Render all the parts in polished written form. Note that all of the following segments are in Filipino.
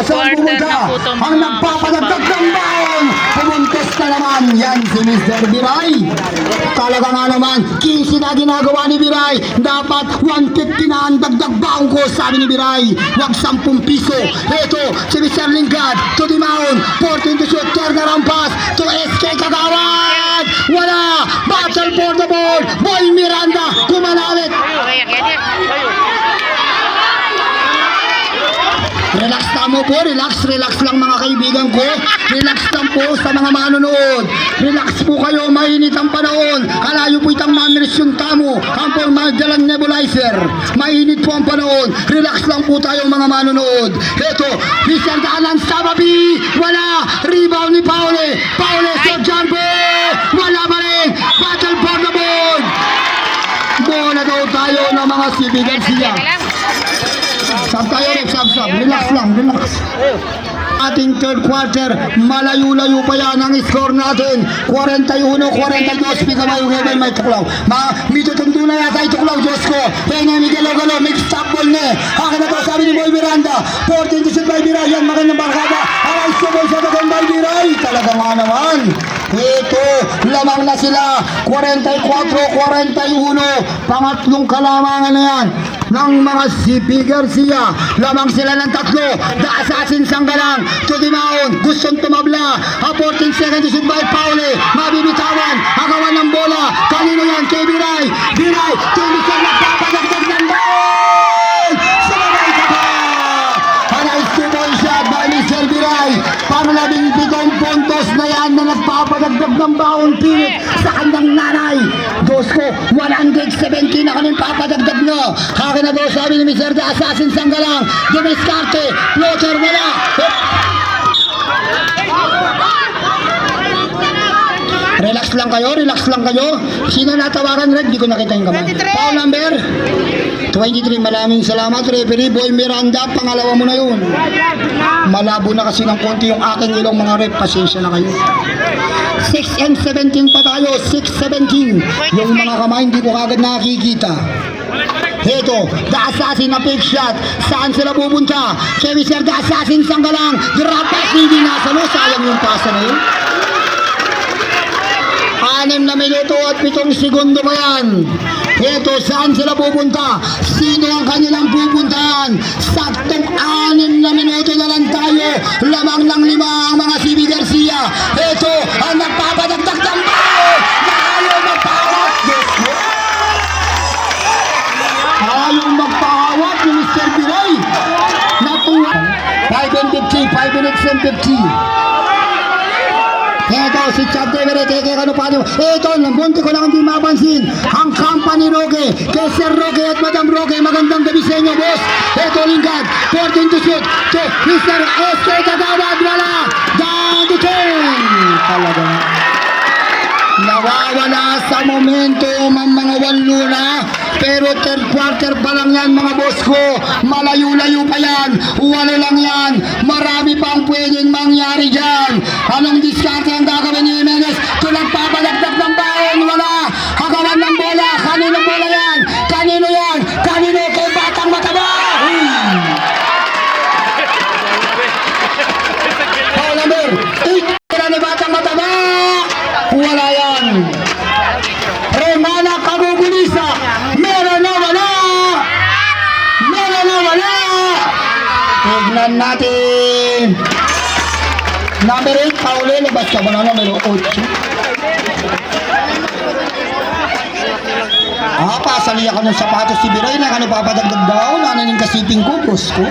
quarter na po itong ang nagpapadagdag ng baon. Pumuntos na naman yan si Mr. Biray. Talaga nga naman, 15 na ginagawa ni Biray. Dapat 150 na ang dagdag baon ko, sabi ni Biray. Wag 10 piso. Ito, si Mr. Lingard to the mound. 14 to shoot, turnaround pass to SK Kagawad. Wala! Battle for the ball. Boy Miranda, kumanawit. Relax tamo po, relax lang mga kaibigan ko. Relax lang po sa mga manonood. Relax po kayo, mainit ang panahon. Kalayo po itang mamers yung tamo. Ang po magdalang nebulizer. Mainit po ang panahon. Relax lang po tayo mga manonood. Ito, Mr. Dalan Sababi. Wala, rebound ni Paule. Paule sa jumbo. Wala pa rin. Battle for the ball. Bola daw tayo ng mga CB Garcia. Sab tayo rin, sab. Relax lang, relax. Ating third quarter, malayo-layo pa yan ang score natin. 41-42, Pigamayo Rebel, may tuklaw. Mitutundo na yata yung tuklaw, Diyos ko. Kaya nga, Miguel-Ogalo, mixed-up ball na. Akin na to, sabi ni Boy Miranda. 14 to shoot by Biray, yan, magandang barkada. Aray, sabay sa takon by Biray. Talaga nga naman. Ito, lamang na sila. 44-41. Pangatlong kalamangan na yan ng mga CP Garcia. Lamang sila ng tatlo. The Assassin Sanggalang to the mound. Gustong tumabla. 14 seconds to shoot by Paule. Mabibitawan. Agawan ng bola. Kanino yan? Kay Biray. Biray. Tumisang nagpapadagdag ng ball. Sumabay ka pa. Nice two-point shot by Mr. Biray. Pangalabing 7 puntos na yan na nagpapadagdag ng baon pilit sa kanyang nanay. Diyos ko, 117 na kanyang papadagdag na. Akin na daw, sabi ni Mr. The Assassin Sanggalang. Dumiskarte, floater wala. Relax lang kayo, relax lang kayo. Sino natawaran, Red? Di ko nakita yung kamay. Foul number 23. Maraming salamat, referee Boy Miranda. Pangalawa mo na yun. Malabo na kasi ng konti yung aking ilong mga rep. Pasensya na kayo. 6 and 17 pa tayo. 6-17. Yung mga kamay hindi ko kagad nakikita. Ito, The Assassin na fake shot. Saan sila pupunta? Kay Mr. The Assassin Sanggalang. Drop pass, hindi nasalo. Sayang yung pasa na yun. 6 na minuto at 7 segundo pa yan. Ito, saan sila pupunta? Sino ang kanilang pupuntahan? Saktong 6 na minuto na lang tayo. Lamang ng 5 ang mga CB Garcia. Ito, ang nagpapadagdag ng ball. Ayaw magpahawak. Yes, mo. Ayaw magpahawak ni Mr. Biray. Natuwa. 5 and 50, 5 minutes and 50. Ito, si Chad Everett, kaya paano? Ito, bunti ko lang hindi mapansin. Ang company Roque, kay Sir Roque at Madam Roque, magandang gabi sa inyo, boss. Ito, Lingard, 14 to shoot. To Mr. SK Kagawad, wala. Down to 10. Talaga. Nawawala sa momento ang mga Wanluna. Pero third quarter pa lang yan mga boss ko. Malayo-layo pa yan. Wala lang yan. Marami pang pwedeng mangyari dyan. Anong diskarte ang gagawin ni Jimenez? Kung nagpapadagdag ng baon, wala. Hagawan ng bola. Kanino bola yan? Kanino yan? Kanino? Kay Batang Mataba. Foul number 8. Ni Batang Mataba. Wala yan. Remana Kabubulisa. Meron na wala. Meron na wala. Tignan natin. Number 8, Paule. Labas ka ba na numero 8? Pasali ako ng sapatos si Biray na papadagdag daw. Nananing kasiping ko, boss ko.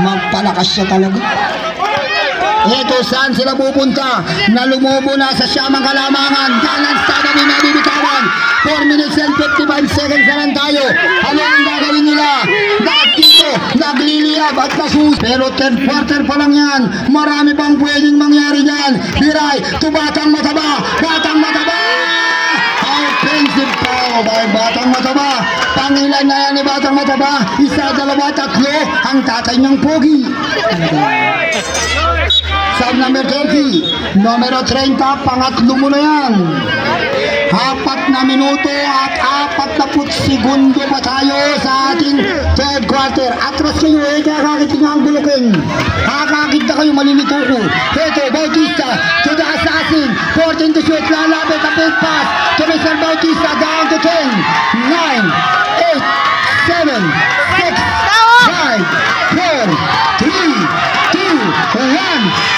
Magpalakas siya talaga. Ito, saan sila pupunta? Na lumubo na sa siyamang kalamangan. Dalan sa kami nabibitawan. 4 minutes and 55 seconds na lang tayo. Ano ang gagawin nila? Dahil dito, nagliliyab at nasus. Pero third quarter pa lang yan. Marami pang pwedeng mangyari dyan. Biray, to Batang Mataba. Batang Mataba! Offensive foul by Batang Mataba. Pangilan na yan ni Batang Mataba. 1, 2, 3. Ang tatay niyang pogi. Sub number 30, numero 30, pangatlo mo na yan. 4 na minuto at 40 segundo pa tayo sa ating third quarter. Atras kayo kaya kakiting ang bulukin. malilito ko. Ito, Bautista to the assassin. 14 to shoot. Lalapit a big pass to Mr. Bautista. Down to 10, 9, 8, 7, 6, 5, 4, 3, 2, 1.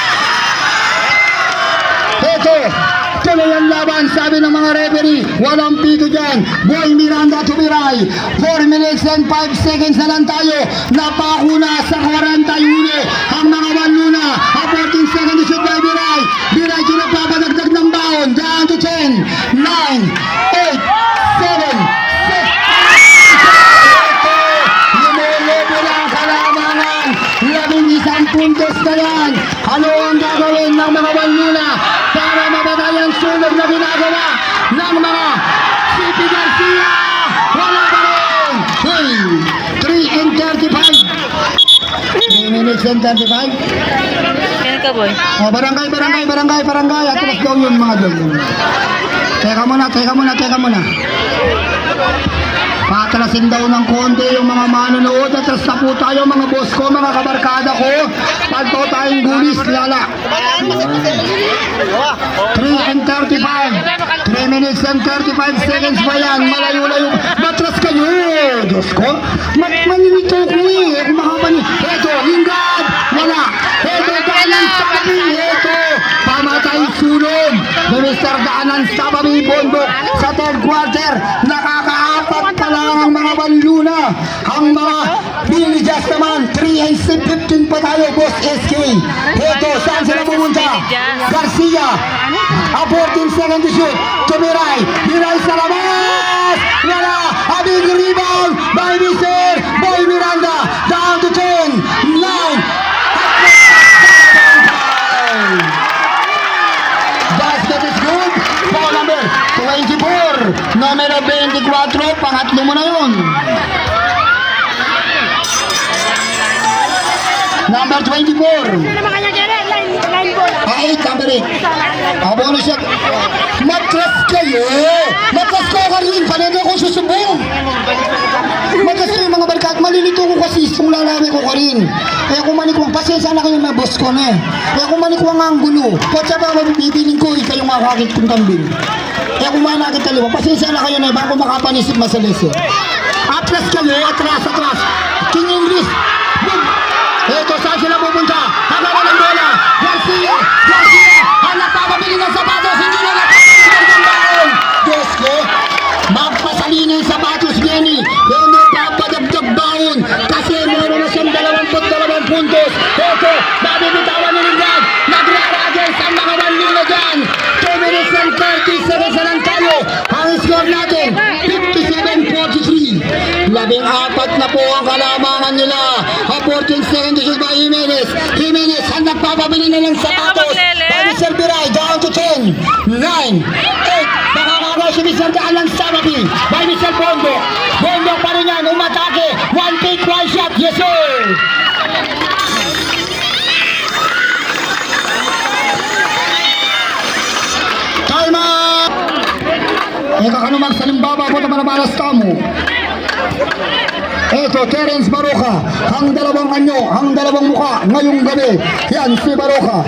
Ito, tuloy ang laban, sabi ng mga referee, walang pito dyan. Boy Miranda tumiray. 4 minutes and 5 seconds na lang tayo. Napako na sa 40 huli. Ang mga Manluna, ang 14 seconds to shoot by Biray. Biray kinapapadagdag ng baon. Down to 10, 9, 8, 7, 6. Lumulubo na ang kalamangan. 11 puntos na yan. Ano ang gagawin ng mga Manluna para mabatay ang sunog na ginagawa ng mga CP Garcia? Wala pa rin! Hey! 3 and 35. 3 minutes and 35. Yan ka, boy. Oh, barangay. Atras daw yun mga doon. Teka muna. Patrasin daw ng konti yung mga manonood. Atras na po tayo mga boss ko, mga kabarkada ko. Pagto tayong gulis, lala. 3 and 35. 3 minutes and 35 seconds pa yan. Malayo-layo. Matras kayo. Diyos ko. Manilito ko eh. Kung makapani. Eto, lingad. Wala. Eto, daanan sa kami. Eto, pamatay sunog. Ni Mr. Daanan sa kami bondok sa third quarter. Nakakaapat pa lang ang mga Manluna. Ang mga Binijas naman. 3 and 15 pa tayo, Boss SK. Eto, saan sila pumunta? Garcia. A 14 second to shoot. Tumiray. Biray sa labas. Wala. A big rebound by Mr. Boy Miranda. Down to 10, 9. Basket is good. Foul number 24. Numero 24. Pangatlo mo na yun. Number 24. Ay, number 8. Bonus shot. Matras kayo. Matras ko ka rin. Panendo ko susubong. Matras kayo mga barkat. Malilito ko kasi kung lalaki ko ka rin. Kaya kung manikwang, pasensya na kayo mga boss ko na eh. Kaya kung manikwang ang gulo. Patsa ba mabibiling ko, ikaw yung makakit kong kambing. Kaya kung manakit taliwa, pasensya na kayo na eh. Bago makapanisip masalis eh. Atras kayo. Atras. King English. Ito, saan sila pupunta? Hagawa ng bola. Garcia. Ang nagpapabili ng sapatos. Hindi na nagpapabili ng baon. Diyos ko. Magpasalino yung sapatos, Jenny. Hindi papadagdag baon. Kasi meron na siyang 22 puntos. Ito, mabibitawan ni Lingad. Nagraragis ang mga Manluna dyan. 2 minutes and 30 seconds na lang tayo. Ang score natin, 57-43. 14 na po ang kalamangan nila. 14 seconds to shoot by Jimenez. Ang nagpapabili na ng sapatos. By Mr. Biray, down to 10, 9, 8. Nakakagawa si Mr. Daanan Sababi. By Mr. Bondo. Bondo pa rin yan, umatake. One pick, one shot. Yes, sir. Time out! Eka ka naman sa limbaba po na manabalas tamo. Ito, Terence Baroka, ang dalawang anyo, ang dalawang muka ngayong gabi. Yan, si Baroka.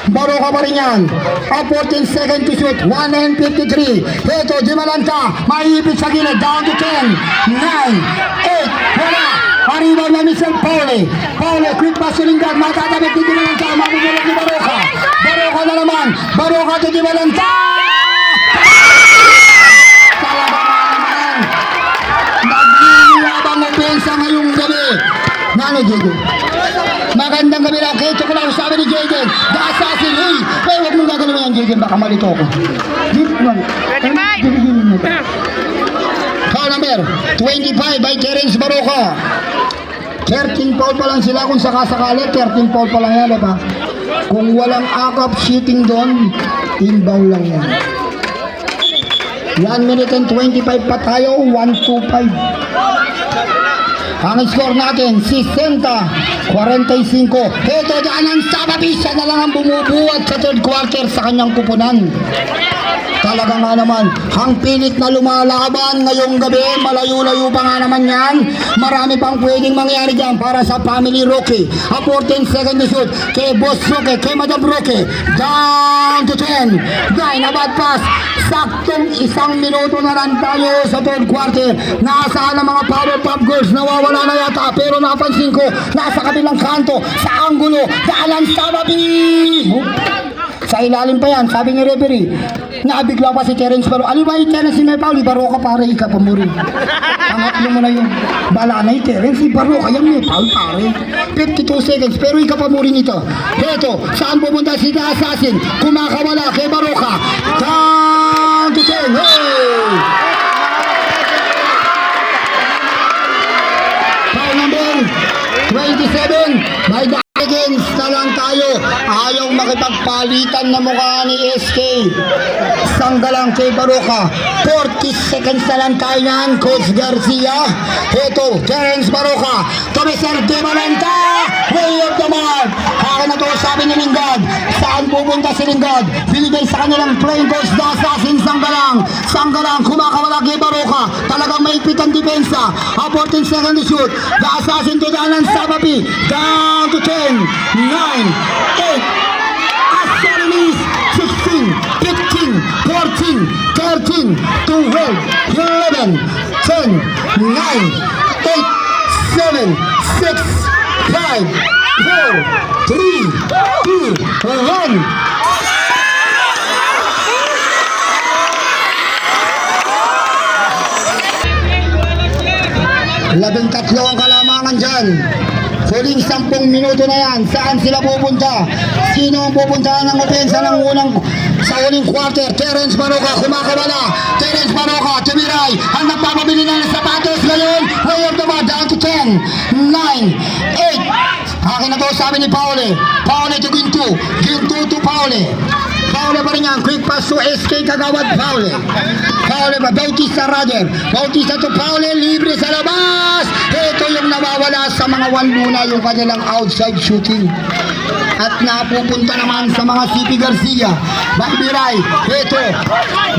Baroka pa rin yan. A 14 second to shoot, 1 and 53. Ito, Dimalanta, maipit sa gilid, down to 10, 9, 8, wala. Arriba na Mr. Paule. Quick pass to Lingard, matatabit ni Dimalanta, mabubulot ni Baroka. Baroka na naman, Baroka to Dimalanta. Pensa ngayong gabi. Nano, Jaden? Magandang gabi lang. Kaya ito ko lang sabi ni Jaden. The assassin. Hey, huwag mong gagawin mo yan, Jaden. Baka malito ako. 25. Foul number 25 by Terence Baroka. 13 foul pa lang sila kung sakasakali. 13 foul pa lang yan, diba? Kung walang akap shooting doon, inbound lang yan. 1 minute and 25 pa tayo. 1-2-5. Ang score natin, 60-45. Ito dyan ang Sababi, siya na lang ang bumubuhat sa third quarter sa kanyang kupunan. Talaga nga naman, ang pilit na lumalaban ngayong gabi, malayo-layo pa nga naman yan. Marami pang pwedeng mangyari dyan para sa Family Rocky. A 14 second to shoot kay Boss Rocky, kay Madam Rocky. Down to 10. 9 na bad pass. Saktong 1 minuto na lang tayo sa third quarter. Nasaan ang mga Powerpuff Girls? Nawawala na yata, pero napansin ko, nasa kabilang kanto, sa anggulo, daalan Sababi! Sa ilalim pa yan, sabi ni referee, nabigla pa si Terence Baro. Ano ba yung Terence si May Pauli? Baro ka pare, ika pa mo rin. Angatlo mo na yung bala na yung Terence, si Baro ka yung May Pauli pare. 52 seconds, pero ika pa mo rin ito. Ito, saan pupunta si The Assassin? Kumakawala kay Baroka. Down to 10. Hey! Foul number 27 by the against na lang tayo. Ayaw makipagpalitan na mukha ni SK. Sanggalang kay Baroka. 40 seconds na lang tayo yan, Coach Garcia. Ito, Terence Baroka. Tomiser de Valenta. Way of the mark. Akin na to, sabi ni Lingard. Saan pupunta si Lingard? Binigay sa kanilang playing coach The Assassin. Sanggalang kumakawala kay Baroka. Talagang maipit ang depensa. 14 seconds to shoot. The Assassin to daanan Sababi. Down to 10, 9, 8, Asterinis, 16, 15, 14, 13, 12, 11, 10, 9, 8, 7, 6, 5, 4, 3, 2, 1. Labing tatlo ang kalamangan dyan. Huling 10 minuto na yan. Saan sila pupunta? Sino ang pupuntahan ng opensa ng sa huling quarter? Terence Baroka kumakawala. Terence Baroka tumiray. Ang nagpapabili ng sapatos ngayon. Way of the bar, down to 10, 9, 8. Akin na to, sabi ni Paule. Paule to Ginto. Ginto to Paule. Paule pa rin yan. Quick pass to SK Kagawad. Paule. Paule pa. Bautista Roger. Bautista to Paule. Libre sa labas. Ito yung nawawala sa mga Wanluna, yung kanilang outside shooting. At napupunta naman sa mga CP Garcia. Biray. Ito.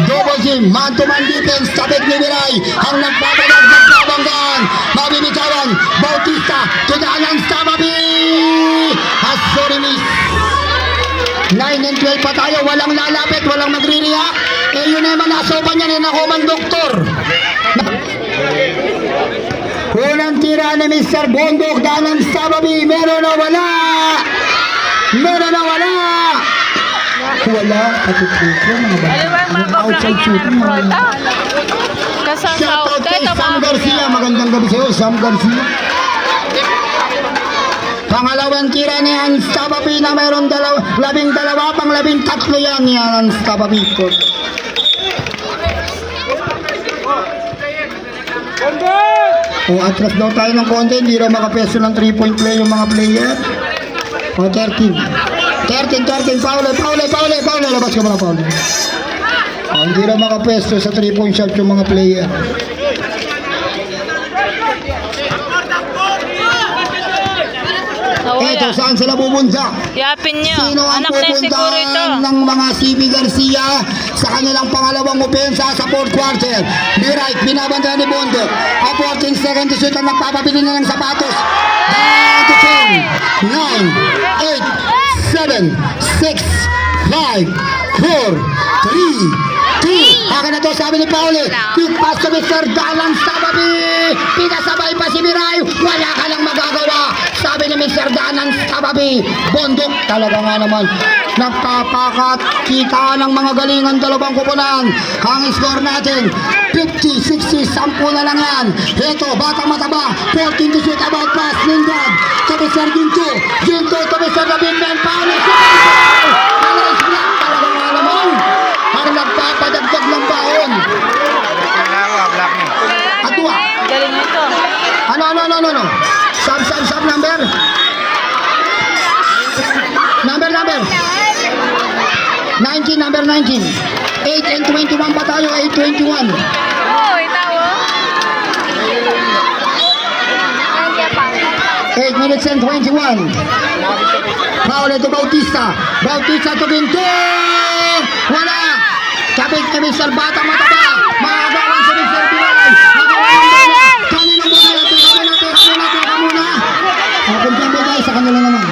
Double team. Man-to-man defense. Tapit ni Biray. Ang nagpapalag ng kabanggaan. Mabibitawan. Bautista. Tudaanan Sababi. Sorry miss. 9 and 12 pa tayo. Walang lalapit. Walang magre-react. Eh yun naman nasoban niya. Ninakuman doktor. Unang tira ni Mr. Bondok. Dalang Sababi. Meron na wala. Meron na wala. Wala. Katutuko. Outside shooting. Shoutout kay Sam Garcia. Magandang gabi sa'yo, Sam Garcia. Pangalawang tira ni Hans Sababi na mayroon 12, pang 13 yan ni Hans Sababi. O atras daw tayo ng konti, hindi raw makapeso ng 3-point play yung mga player. O 13, Paule, labas ka muna Paule. O hindi raw makapeso sa 3-point shot yung mga player. Ito, saan sila pupunta? Yapin nyo. Sino ang Anak na siguro ito. pupuntahan ng mga CP Garcia sa kanilang pangalawang opensa sa fourth quarter? Biray, binabantayan ni Bondo. A 14 second to shoot ang nagpapabili na ng sapatos. Down to 10, 9, 8, 7, 6, 5, 4, 3, 2. Akin na to, sabi ni Pauli. Quick pass to Mr. Dalan Sababi. Pinasabay pa si Biray. Wala ka lang magagawa. Sabi ni Mr. Dalan Sababi. Bondok talaga nga naman. Nagpapakita ng mga galingan dalawang kupunan. Ang score natin 50, 60, 10 na lang yan. Ito, batang mataba. 14 to shoot about pass. Lingard. To Mr. Ginto. Ginto to Mr. David Man. Pauli. Alas black talaga nga naman. Ang nagpapadagdag ng baon. Atwa. Galing ito. Ano? Sub number. Number. 19, number 19. 8 and 21 pa tayo, 8-21. Oo, itaw. 8 minutes and 21. Foul ito Bautista. Bautista to Ginto. Wala. Kapit kami sa batang mataba. Magawan sa Mr. Pinay. Magawan muna. Kanina muna. Teka muna. Kung jumbo tayo sa kanila naman.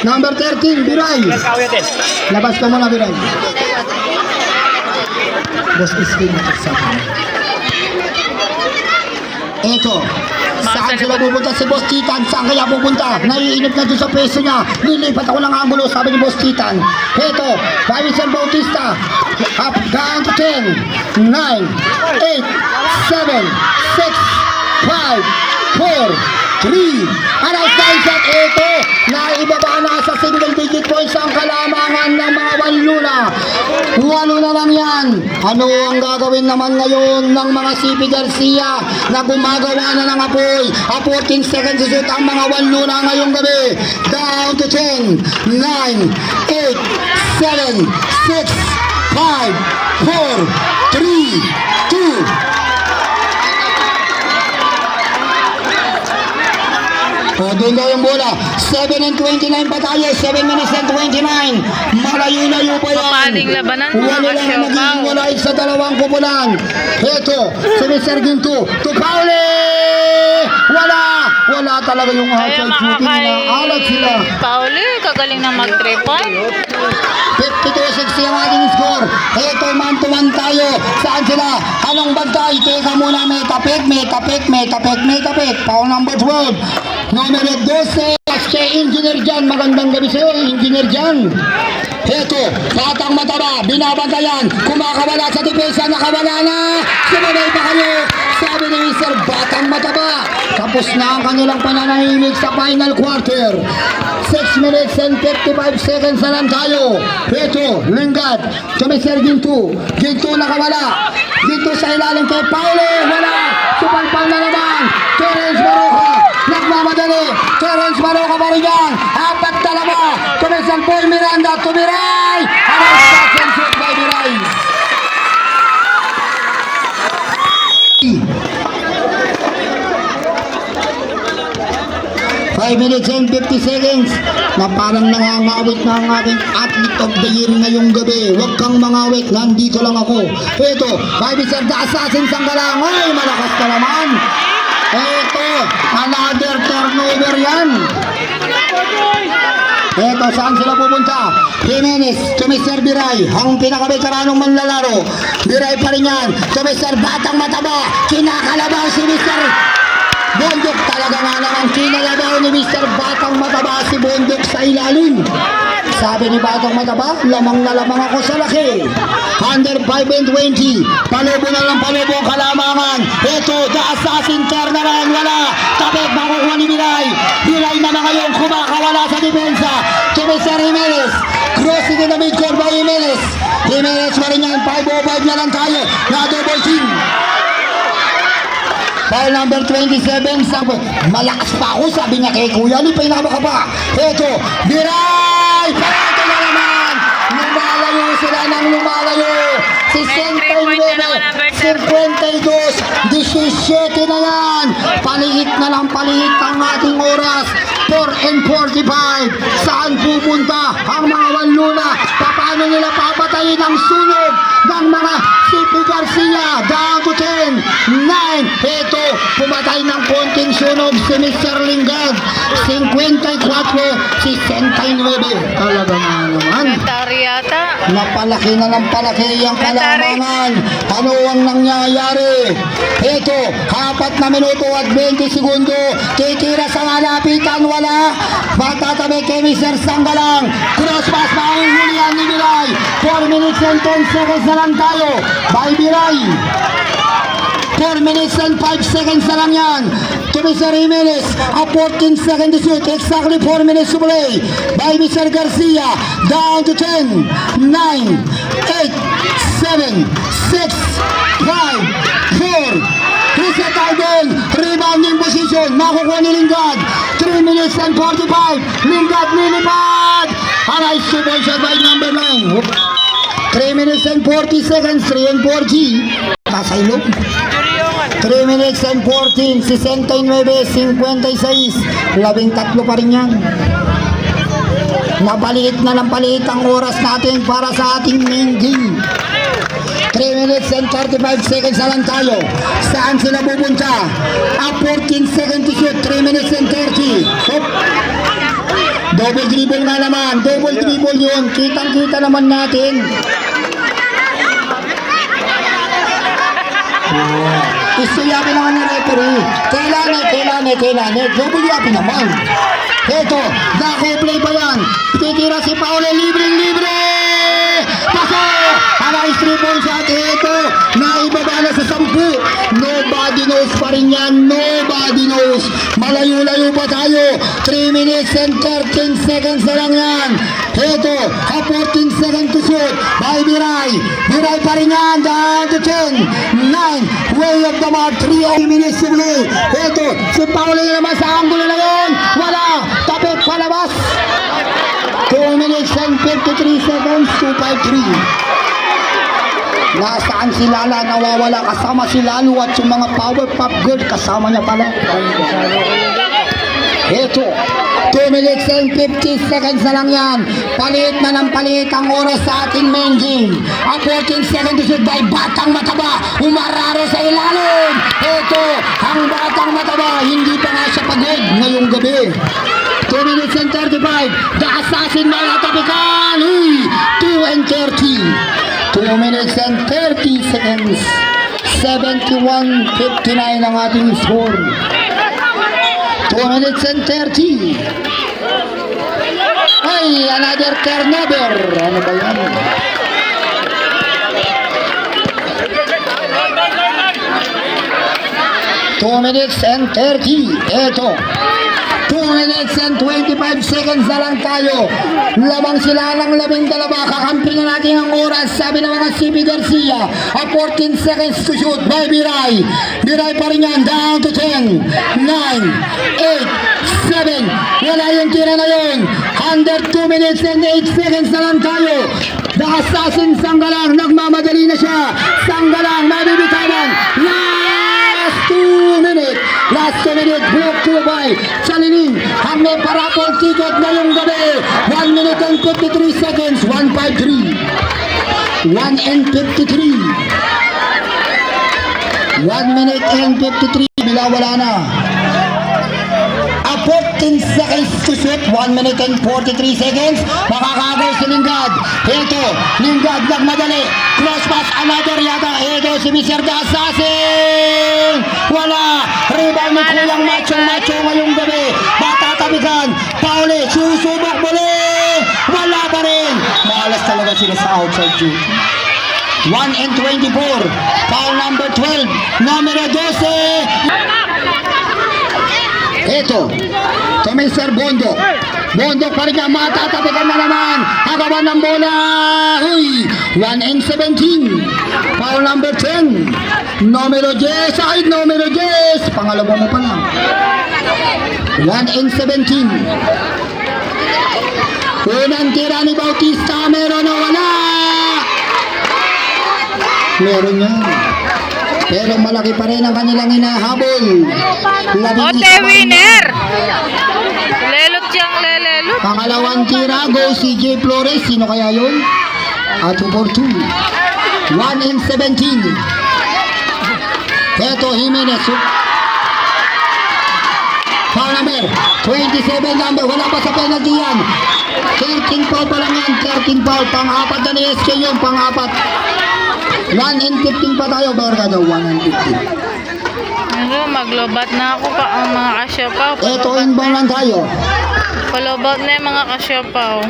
Number 13, Biray. Labas ka muna, Biray. Boss Iski nakasama. Eto, saan sila pupunta si Boss Titan? Saan kaya pupunta? Naiinip na doon sa peso niya. Nilipat ako ng angulo, sabi ni Boss Titan. Eto, Vincent Bautista. Up, down to 10, 9, 8, 7, 6, 5, 4, 3. Alas tayo sa eto. Naibaba na sa single digit points ang kalamangan ng mga Wanluna. 8 na lang yan. Ano ang gagawin naman ngayon ng mga CP Garcia na gumagawa na ng apoy? 14 seconds to shoot ang mga Wanluna ngayong gabi. Down to 10, 9, 8, 7, 6, 5, 4, 3, 2. O, doon daw yung bola. 7 and 29 pa tayo. 7 minutes and 29. Malayo-layo pa yan. Mapaling labanan, mga Wala lang kasyokaw. naging walay sa dalawang kupunan. Ito, si Mr. Ginto. To Pauli! Wala! Wala talaga yung Kaya outside shooting na alat sila. Pauli, kagaling na mag 3 point. 52-60 ang ating score. Ito, man-to-man tayo. Saan sila? Anong bantay? Teka muna, may tapik. Foul number 12. Numero 12. Kay Engineer Jan. Magandang gabi sa'yo, Engineer Jan. Ito, batang mataba. Binabantayan. Kumakawala sa depensa. Nakawala na. Sumunay pa kayo. Sabi ni Mr. Batang Mataba. Tapos na ang kanilang pananahimik sa final quarter. 6 minutes and 55 seconds na lang tayo. Ito, Lingard. To Mr. Ginto. Ginto nakawala. Ginto sa ilalim kay Paulo. Wala. Supalpal na naman. Terence Baroka. Nagmamadali. Terence Baroka pa rin yan. 4 to Mr. Paul Miranda. To Miray. Alas catch and shoot by Miray. 5 minutes and 50 seconds na parang nangangawit na ang aking athlete of the year ngayong gabi. Huwag kang mangawit, nandito lang ako. Ito, 5 Mr. The Assassin Sanggalang. Ay, malakas ka naman. Ito, another turnover yan. Ito, saan sila pupunta? Jimenez to Mr. Biray, ang pinakabeteranong manlalaro. Biray pa rin yan. To Mr. Batang Mataba, kinakalabaw si Mr. Bondok. Talaga nga naman kinalabaw ni Mr. Batang Mataba si Bondok sa ilalim. Sabi ni Batang Mataba, lamang na lamang ako sa laki. Under 5 and 20. Palubo na lang palubo ang kalamangan. Ito, The Assassin turnaround. Wala. Tapos makukuha ni Biray. Biray naman ngayon kumakawala sa depensa. To Mr. Jimenez. Crossing in the midcourt by Jimenez. Jimenez pa rin yan. 5-5 na lang tayo. Na-double team. Foul number 27, sabi, malakas pa ako, sabi niya kay Kuya, pinama ka pa. Ito, Biray! Ito na naman! Lumalayo sila ng lumalayo. 69, 52, 17 na yan. Palihit na lang, palihit ang ating oras. 4 and 45. Saan pupunta ang mga Wanluna? Paano nila papatayin ang sunog ng mga CP Garcia? Down to 10, 9. Ito, pumatay ng konting sunog si Mr. Lingard. 54, 69. Talaga nga naman. Natari yata. Napalaki na ng palaki ang kalamangan. Ano ang nangyayari? Ito, 4 na minuto at 20 segundo. Titira sa malapitan, wala. Matatabi kay Mr. Sanggalang. Cross pass pa ang hulihan ni Biray. 4 minutes and 10 seconds na lang tayo. By Biray. 4 minutes and 5 seconds na lang yan. To Mr. Jimenez, a 14 seconds to shoot. Exactly 4 minutes to play. By Mr. Garcia, down to 10, 9, 8, 7, 6, 5, 4. Reset tayo doon. Rebounding position. Makukuha ni Lingard. 3 minutes and 45. Lingard nilipad. A nice super shot by number 9. 3 minutes and 40 seconds. 3 and 4G. Nasa ilog. 3 minutes and 14, 69, 56, 13 pa rin yan. Napaliit na ng paliit ang oras natin para sa ating main game. 3 minutes and 35 seconds na lang tayo. Saan sila pupunta? 14 seconds to shoot, 3 minutes and 30. Hop. Double dribble nga naman, double dribble yun. Kitang-kita naman natin. Istiyakin naman ng referee. Kailangan. Double yakin naman. Ito, play pa yan. Titira si Paolo, libre. Pasok! Aray, 3-point shot. Ito, naibaba na sa 10. Nobody knows pa rin yan. Nobody knows. Malayo-layo pa tayo. 3 minutes and 13 seconds na lang yan. Ito, 14 seconds to shoot. By Biray. Biray pa rin yan. Down to 10. 9. Way of the mark. 3 minutes to play. Ito, si Paolo na naman sa angulo na yun. Wala. Tapit palabas. 2 minutes and 53 seconds. 2-5-3. Nasaan si Lala? Nawawala. Kasama si Lalo at yung mga power pop good. Kasama niya pala. Ito. 2 minutes and 50 seconds na lang yan. Palit na ng palit ang oras sa ating main game. Ang 14 seconds to shoot by Batang Mataba. Umararo sa ilalim. Ito, ang Batang Mataba. Hindi pa nga siya pagod ngayong gabi. 2 minutes and 35. The Assassin malatapikan. 2 and 30. 2 minutes and 30 seconds. 71-59 ang ating score. 2 minutes and 30. Ay, another turnover. Ano ba yan? Two minutes and 30. Ito. 2 minutes and 25 seconds na lang tayo. Labang sila ng 12. Kakampi na natin ang oras. Sabi ng mga CP Garcia. 14 seconds to shoot by Biray. Biray pa rin yan. Down to 10. 9. 8. 7. Wala yung tira na yun. Under 2 minutes and 8 seconds na lang tayo. The Assassin Sanggalang. Nagmamadali na siya. Sanggalang. Mabibitawan. Last 2 minutes. Last 2 minutes. Block 2 by Chalining. Ang may parapol ticket ngayong gabi. 1 minute and 53 seconds. 1-5-3. 1 and 53. 1 minute and 53. Bila wala na. 14 seconds to shoot. 1 minute and 43 seconds. Makakagay si Lingad. Ito, Lingad nagmadali. Cross pass, another yata. Ito si Mr. The Assassin. Wala. Rebound ni Kuyang Macho ngayong gabi. Matatabigan. Pauli, susubok muli. Wala pa rin. Malas talaga sila sa outside shoot. 1 and 24. Foul number 12. Numero 12. Ito Mr. Bondo pa rin niya, matatapikan na naman. Hagawan ng bola. 1 and 17. Foul number 10. Numero 10. Side numero 10. Pangalawa mo pa lang. 1 and 17. Unang tira ni Bautista. Meron o wala? Meron yan. Pero malaki pa rin ang kanilang hinahabol. Ote winner! Lelot siyang lelelot. Pangalawang tira, go si J. Flores. Sino kaya yun? At 2 for 2. 1 and 17. Eto Jimenez. Foul number 27 number. Wala pa sa penalty yan. 13 foul pa lang yan. 13 foul. Pang-apat na ni SK yun. Pang-apat. 1 and 15 pa tayo. Barkada 1 and 15. Ano, maglobat na ako pa ang mga kasyapaw. Eto inbound lang tayo. Palobat na yung mga kasyapaw.